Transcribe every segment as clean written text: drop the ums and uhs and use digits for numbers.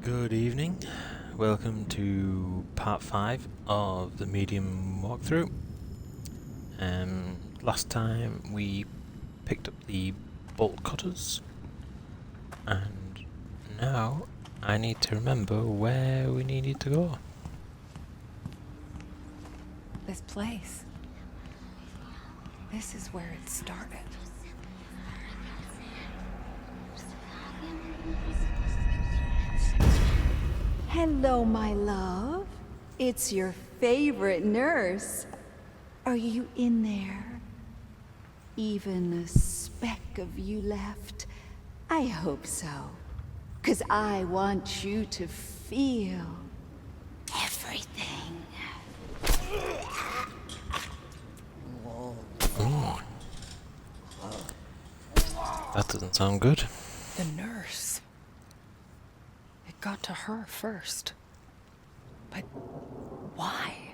Good evening. Welcome to part 5 of the medium walkthrough. Last time we picked up the bolt cutters, and now I need to remember where we needed to go. This place. This is where it started. Hello, my love. It's your favorite nurse. Are you in there? Even a speck of you left? I hope so. 'Cause I want you to feel everything. That doesn't sound good. The nurse. It got to her first. But why?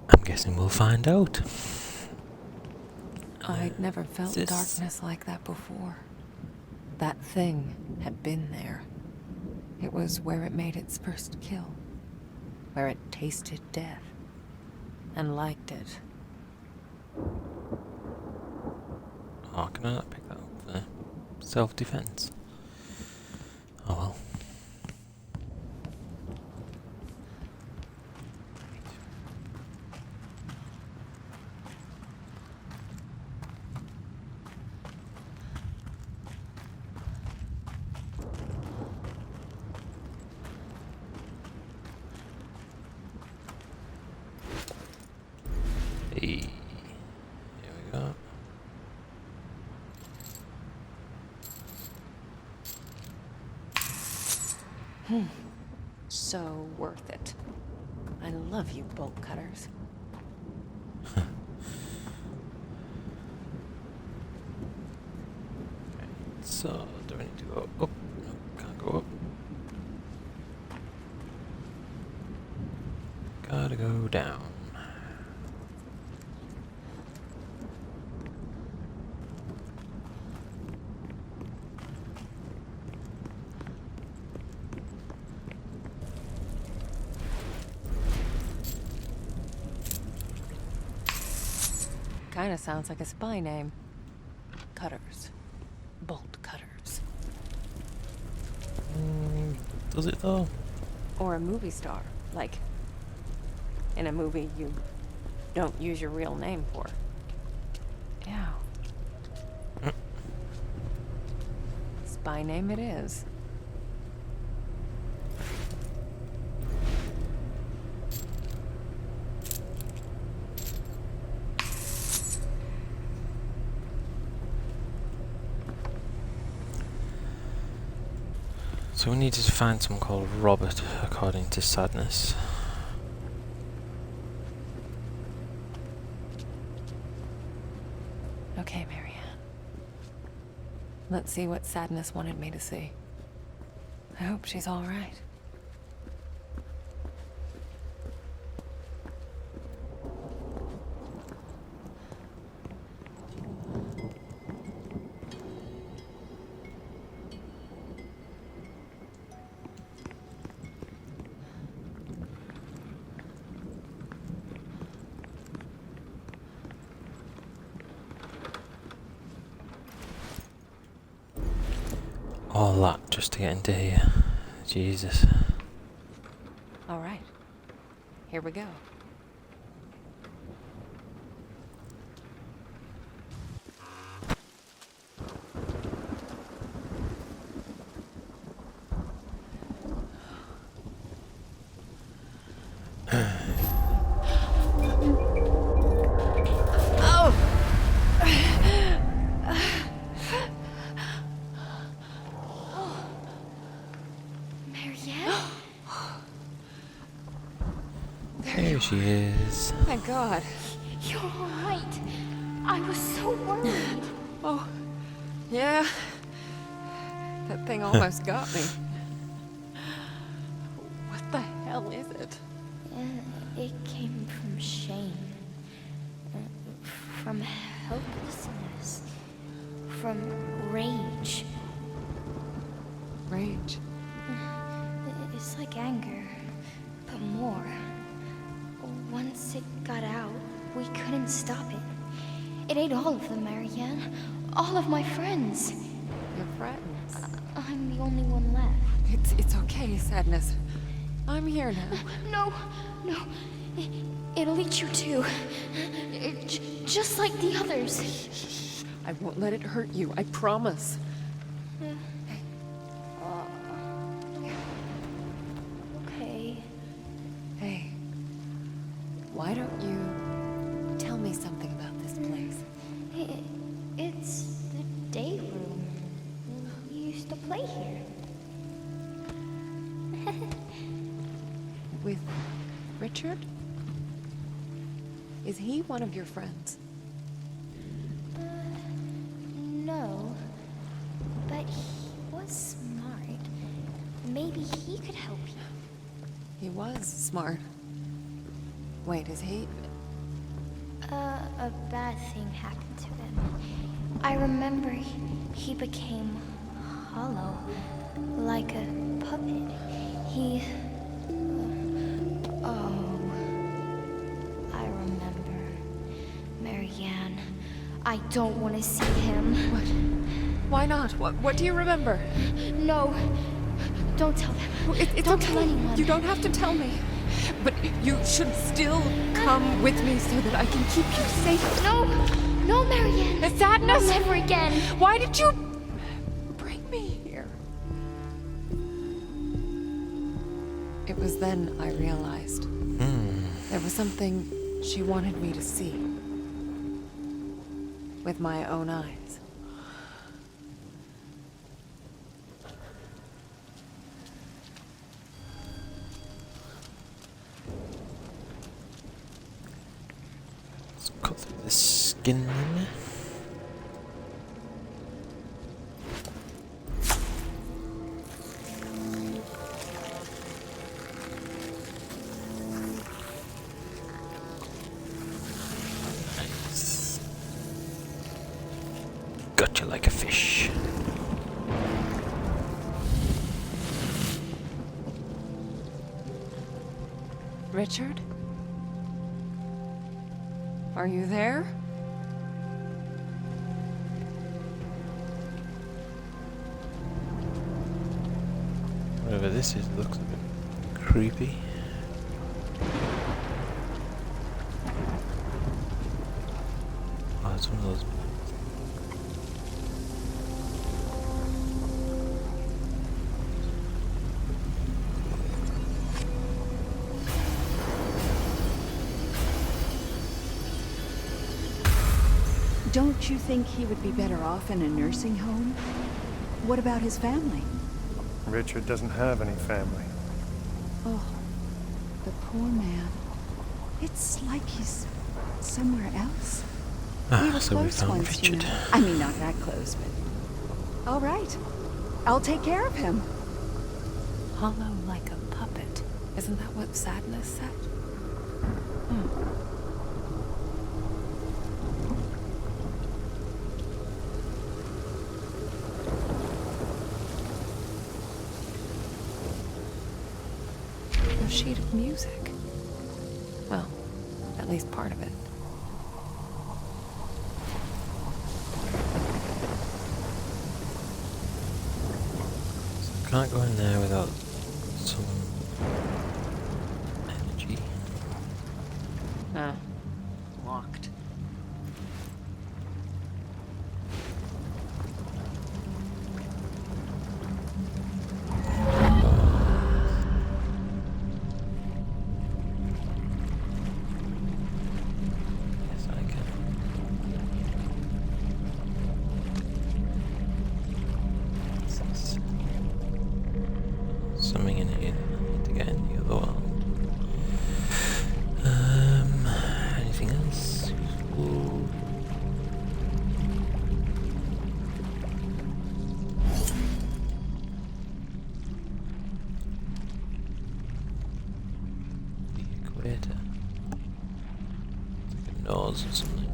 I'm guessing we'll find out. I'd never felt darkness like that before. That thing had been there. It was where it made its first kill. Where it tasted death. And liked it. Oh, can I not pick that up for self-defense? Oh well. Hey, here we go. So worth it. I love you, bolt cutters. So, do I need to go up? No, can't go up. Gotta go down. Kinda sounds like a spy name. Cutters. Bolt cutters. Does it though? Or a movie star. Like, in a movie you don't use your real name for. Yeah. Spy name it is. So we needed to find someone called Robert, according to Sadness. Okay, Marianne. Let's see what Sadness wanted me to see. I hope she's all right. All that just to get into here. Jesus. All right. Here we go. Marianne? There she is. My God. You're all right. I was so worried. Oh, yeah. That thing almost got me. What the hell is it? It came from shame, from helplessness, from rage. Rage. It's like anger, but more. Once it got out, we couldn't stop it. It ate all of them, Marianne. All of my friends. Your friends. I'm the only one left. It's okay, Sadness. I'm here now. No. It'll eat you too. Just like the others. I won't let it hurt you, I promise. Okay. Hey, why don't you tell me something about this place? It's the day room. We used to play here. With Richard? Is he one of your friends? No. But he was smart. Maybe he could help you. He was smart. Wait, is he? A bad thing happened to him. I remember he became hollow, like a puppet. He... Oh, I remember. Marianne, I don't want to see him. What? Why not? What do you remember? No, don't tell them. It's Don't okay. tell anyone. You don't have to tell me. But you should still come with me so that I can keep you safe. No, Marianne. The sadness. Never again. Why did you bring me here? It was then I realized there was something she wanted me to see with my own eyes. Let's cut through the skin. Nice. Got you like a fish. Richard? Are you there? Whatever this is, looks a bit creepy. Oh, it's one of those. Don't you think he would be better off in a nursing home? What about his family? Richard doesn't have any family. Oh, the poor man. It's like he's somewhere else. We were So we close found once, you Richard. know. I mean, not that close, but... All right. I'll take care of him. Hollow like a puppet. Isn't that what Sadness said? A sheet of music. Well, at least part of it. Can't go in there without some energy. No. Locked. Yes, I can. What's this? Something in here. I need to get in the other one. Anything else? Useful? The equator. It's like a nose or something.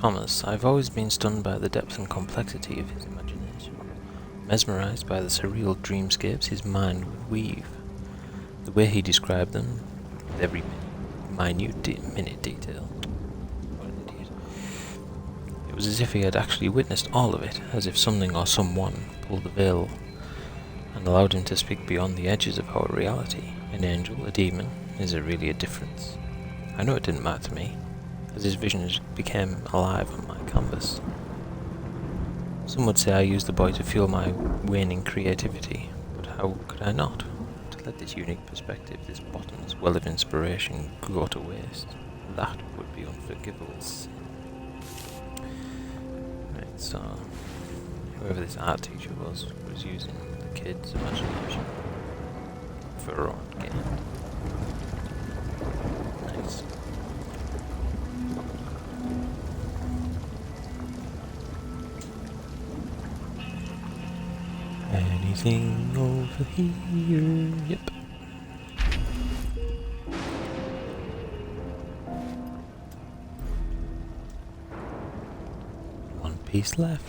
Thomas, I've always been stunned by the depth and complexity of his imagination, mesmerized by the surreal dreamscapes his mind would weave. The way he described them, with every minute detail. What an idiot. It was as if he had actually witnessed all of it, as if something or someone pulled the veil and allowed him to speak beyond the edges of our reality. An angel, a demon, is there really a difference? I know it didn't matter to me, as his visions became alive on my canvas. Some would say I used the boy to fuel my waning creativity, but how could I not? To let this unique perspective, this bottomless well of inspiration, go to waste, that would be unforgivable sin. Right, so whoever this art teacher was using the kids' imagination for her own gain. Nice. Anything over here? Yep. One piece left.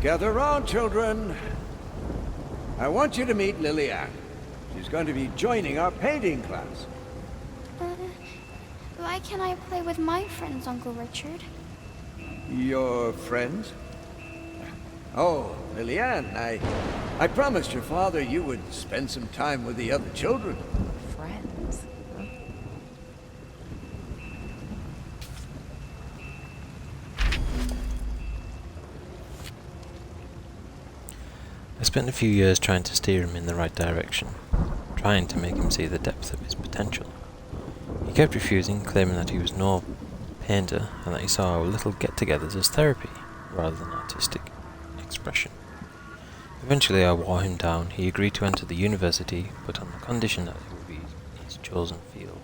Gather round, children. I want you to meet Lillian. She's going to be joining our painting class. Why can't I play with my friends, Uncle Richard? Your friends? Oh, Lillian, I promised your father you would spend some time with the other children. Friends. Huh? I spent a few years trying to steer him in the right direction, trying to make him see the depth of his potential. He kept refusing, claiming that he was no painter and that he saw our little get-togethers as therapy, rather than artistic expression. Eventually I wore him down. He agreed to enter the university, but on the condition that it would be his chosen field.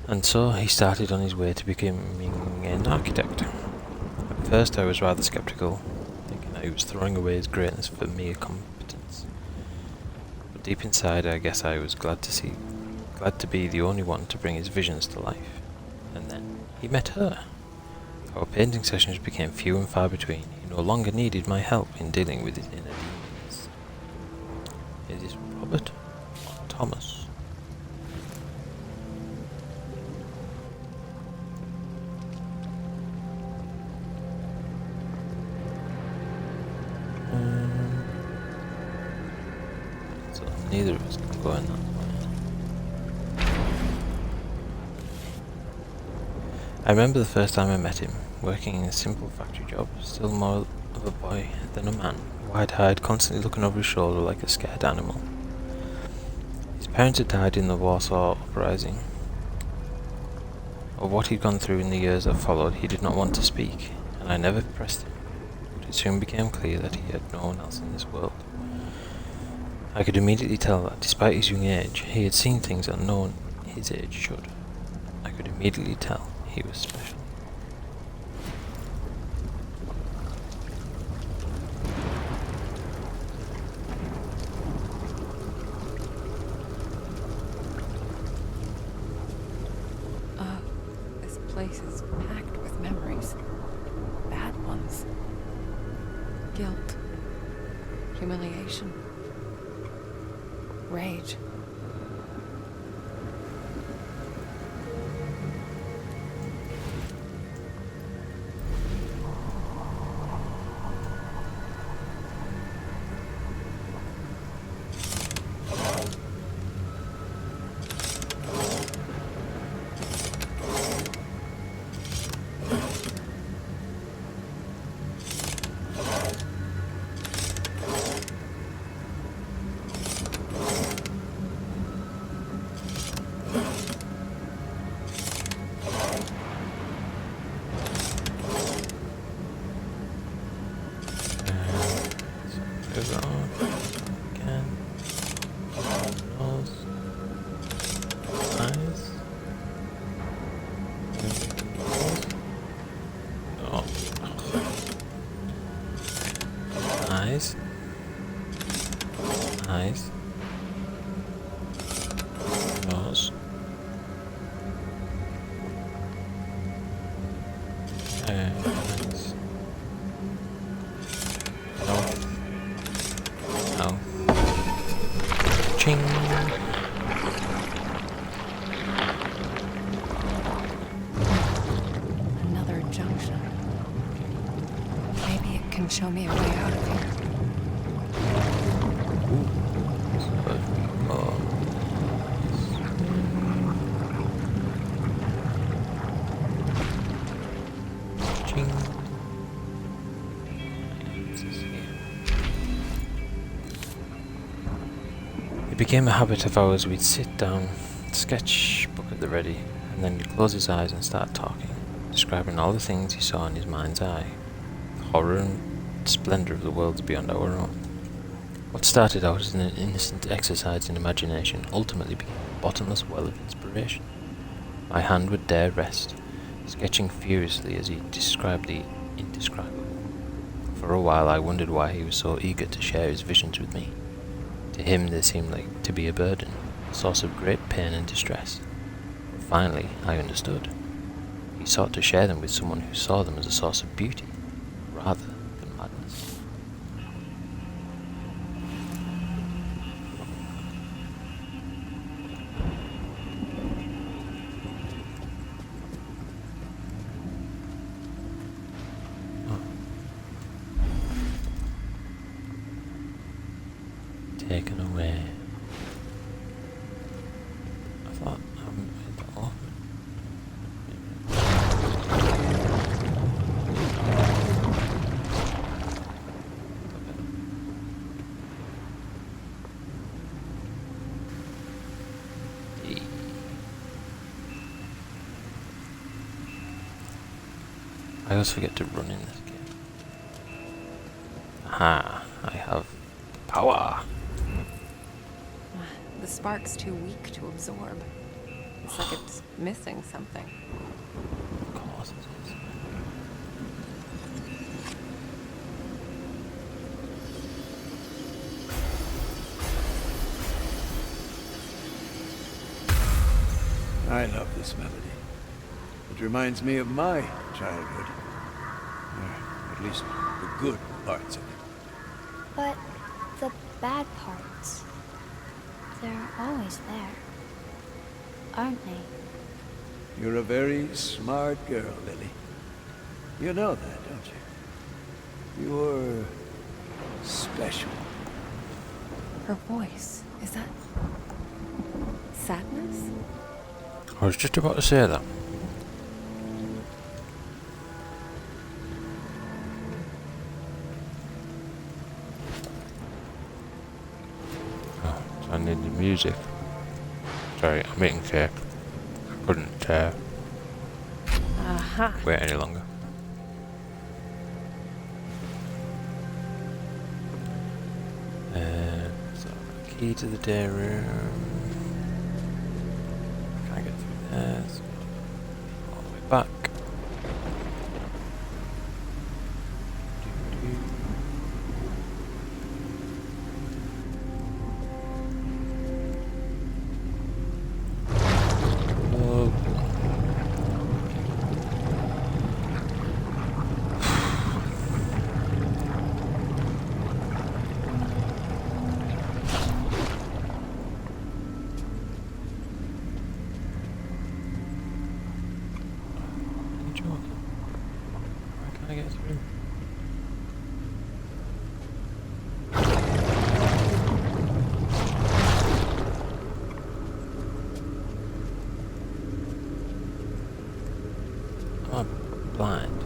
And so he started on his way to becoming an architect. At first I was rather sceptical, thinking that he was throwing away his greatness for mere competence. But deep inside I guess I was glad to be the only one to bring his visions to life. And then he met her. Our painting sessions became few and far between. He no longer needed my help in dealing with his inner demons. Is this Robert or Thomas? So neither of us can go in that way. I remember the first time I met him, working in a simple factory job, still more of a boy than a man, wide-eyed, constantly looking over his shoulder like a scared animal. His parents had died in the Warsaw Uprising. Of what he'd gone through in the years that followed, he did not want to speak, and I never pressed him, but it soon became clear that he had no one else in this world. I could immediately tell that, despite his young age, he had seen things that no one his age should. I could immediately tell he was special. This place is packed with memories. Bad ones. Guilt. Humiliation. Rage. Goes on again. Nose. Eyes. Nose. Eyes. Eyes. Nose. Eyes. Mouth. Mouth. Ching. Another junction. Maybe it can show me a way out of here. It became a habit of ours. We'd sit down, sketchbook at the ready, and then he'd close his eyes and start talking, describing all the things he saw in his mind's eye, the horror and splendour of the worlds beyond our own. What started out as an innocent exercise in imagination ultimately became a bottomless well of inspiration. My hand would dare rest, sketching furiously as he described the indescribable. For a while I wondered why he was so eager to share his visions with me. To him they seemed like to be a burden, a source of great pain and distress. But finally I understood. He sought to share them with someone who saw them as a source of beauty, rather than madness. Taken away. I thought I made that off. I always forget to run in this game. Aha, I have power. The spark's too weak to absorb. It's like it's missing something. Of course it is. I love this melody. It reminds me of my childhood. Or at least the good parts of it. But the bad parts, they're always there, aren't they? You're a very smart girl, Lily. You know that, don't you? You're special. Her voice, is that sadness? I was just about to say that. I need the music. Sorry, I'm making cake. I couldn't Aha. wait any longer. So, key to the day room. Can I get through there? So, all the way back. Where can I get through? I'm blind.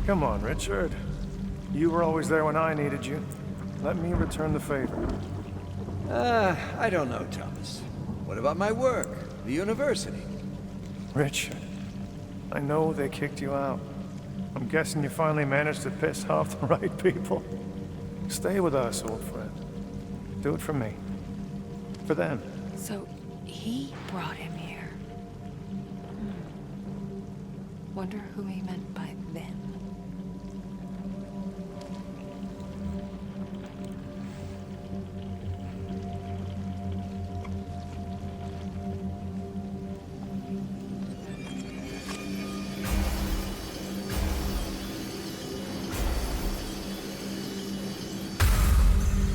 Come on, Richard. You were always there when I needed you. Let me return the favor. I don't know, Thomas. What about my work? The university? Richard, I know they kicked you out. I'm guessing you finally managed to piss off the right people. Stay with us, old friend. Do it for me. For them. So he brought him here. Wonder who he meant by them.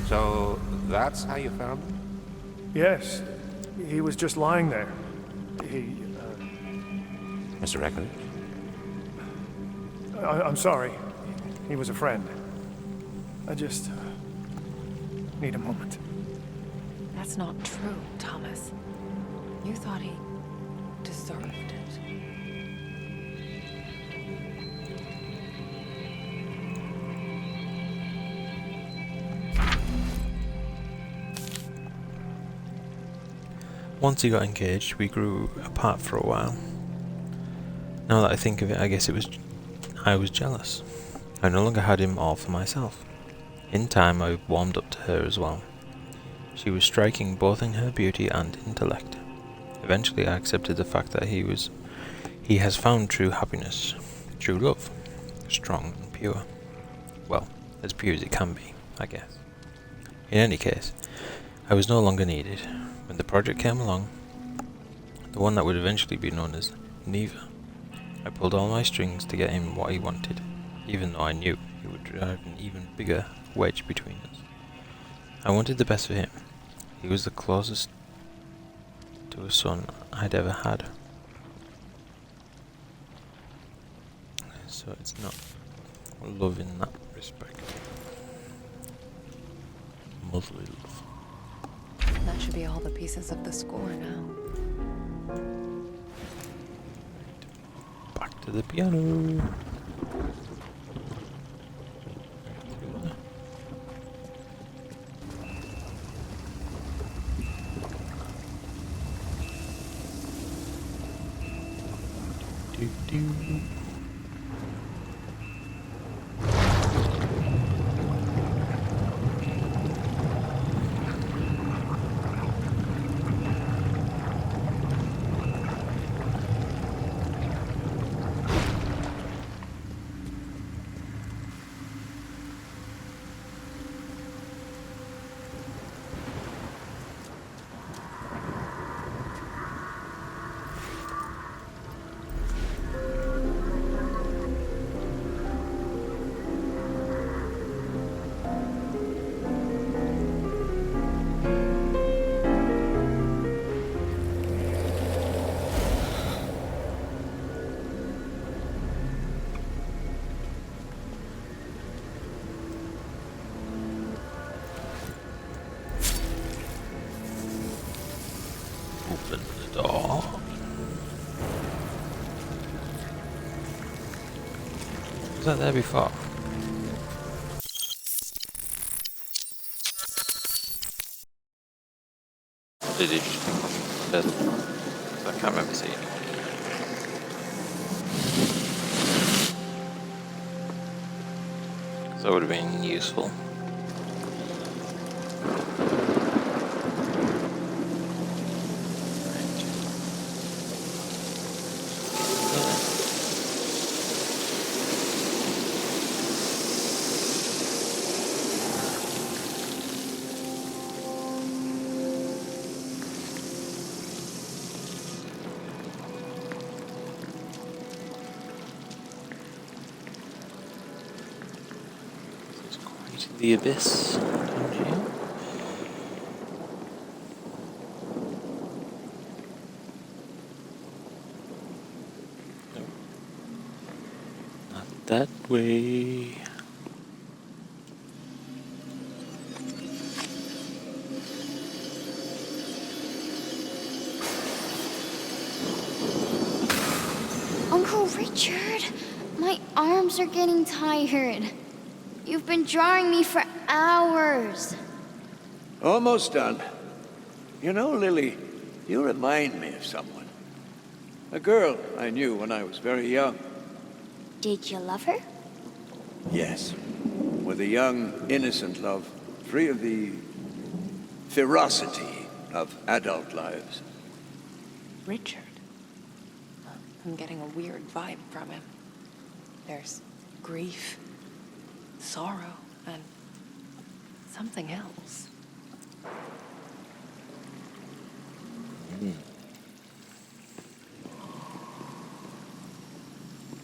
So, that's how you found him? Yes. He was just lying there. Mr. Reckley? I'm sorry. He was a friend. I just need a moment. That's not true, Thomas. You thought he deserved it. Once he got engaged, we grew apart for a while. Now that I think of it, I guess I was jealous. I no longer had him all for myself. In time, I warmed up to her as well. She was striking both in her beauty and intellect. Eventually, I accepted the fact that he has found true happiness, true love, strong and pure. Well, as pure as it can be, I guess. In any case, I was no longer needed. When the project came along, the one that would eventually be known as Neva, I pulled all my strings to get him what he wanted, even though I knew it would drive an even bigger wedge between us. I wanted the best for him. He was the closest to a son I'd ever had. So it's not love in that respect. Motherly love. That should be all the pieces of the score now. Back to the piano. Do. Open the door. Was that there before? Or did it just become dead? I can't remember seeing it. So that would have been useful. The abyss down here. No. Not that way. Uncle Richard, My arms are getting tired. You've been drawing me for hours. Almost done. You know, Lily, you remind me of someone. A girl I knew when I was very young. Did you love her? Yes. With a young, innocent love, free of the ferocity of adult lives. Richard. I'm getting a weird vibe from him. There's grief, sorrow, and something else.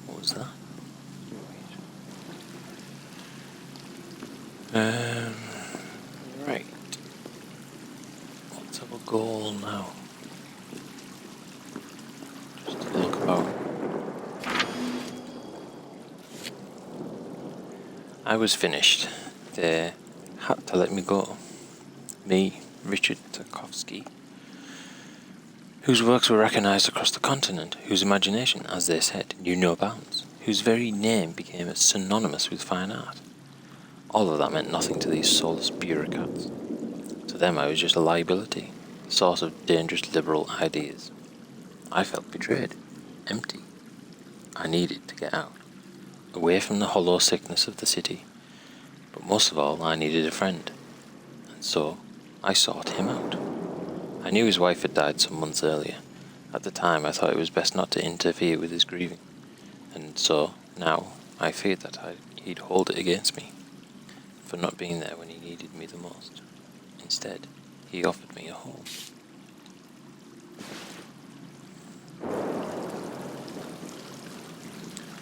What was that? Right. What's our goal now? Just to look about. I was finished. They had to let me go. Me, Richard Tarkovsky, whose works were recognised across the continent, whose imagination, as they said, knew no bounds, whose very name became synonymous with fine art. All of that meant nothing to these soulless bureaucrats. To them I was just a liability, a source of dangerous liberal ideas. I felt betrayed, empty. I needed to get out, away from the hollow sickness of the city. But most of all, I needed a friend. And so, I sought him out. I knew his wife had died some months earlier. At the time, I thought it was best not to interfere with his grieving. And so, now, I feared that he'd hold it against me for not being there when he needed me the most. Instead, he offered me a home.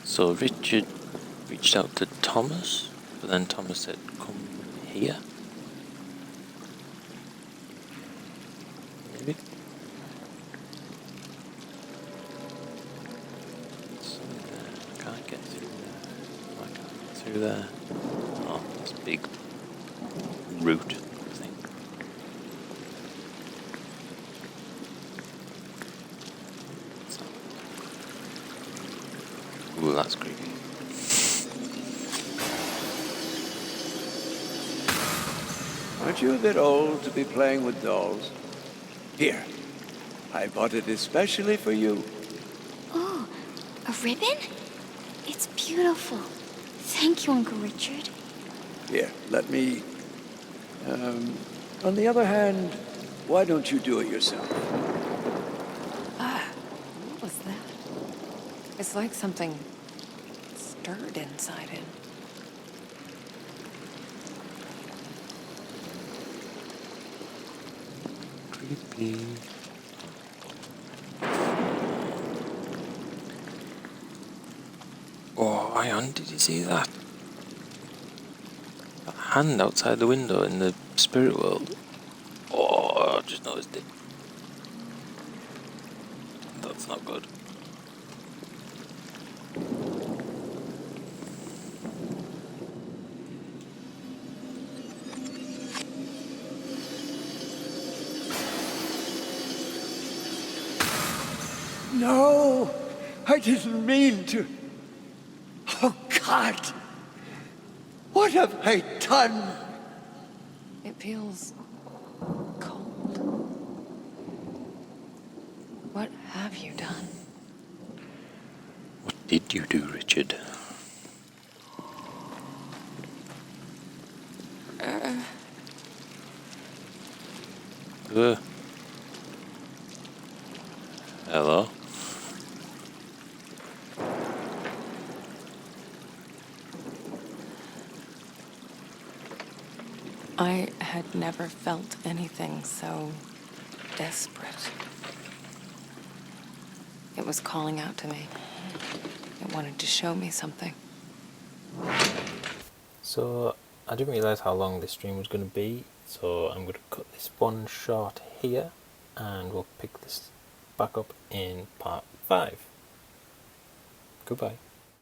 So Richard reached out to Thomas, but then Thomas said, "Come here." Maybe? Something there. I can't get through there. I can't get through there. Oh, this big root thing. Ooh, that's creepy. Aren't you a bit old to be playing with dolls? Here, I bought it especially for you. Oh, a ribbon? It's beautiful. Thank you, Uncle Richard. Here, let me... on the other hand, why don't you do it yourself? What was that? It's like something stirred inside him. Creepy. Oh, hang on, did you see that? That hand outside the window in the spirit world. Oh, I just noticed it. That's not good. No, I didn't mean to. Oh, God! What have I done? It feels cold. What have you done? What did you do, Richard? Hello? I had never felt anything so desperate. It was calling out to me. It wanted to show me something. So, I didn't realise how long this stream was going to be, so I'm going to cut this one short here, and we'll pick this back up in part 5. Goodbye.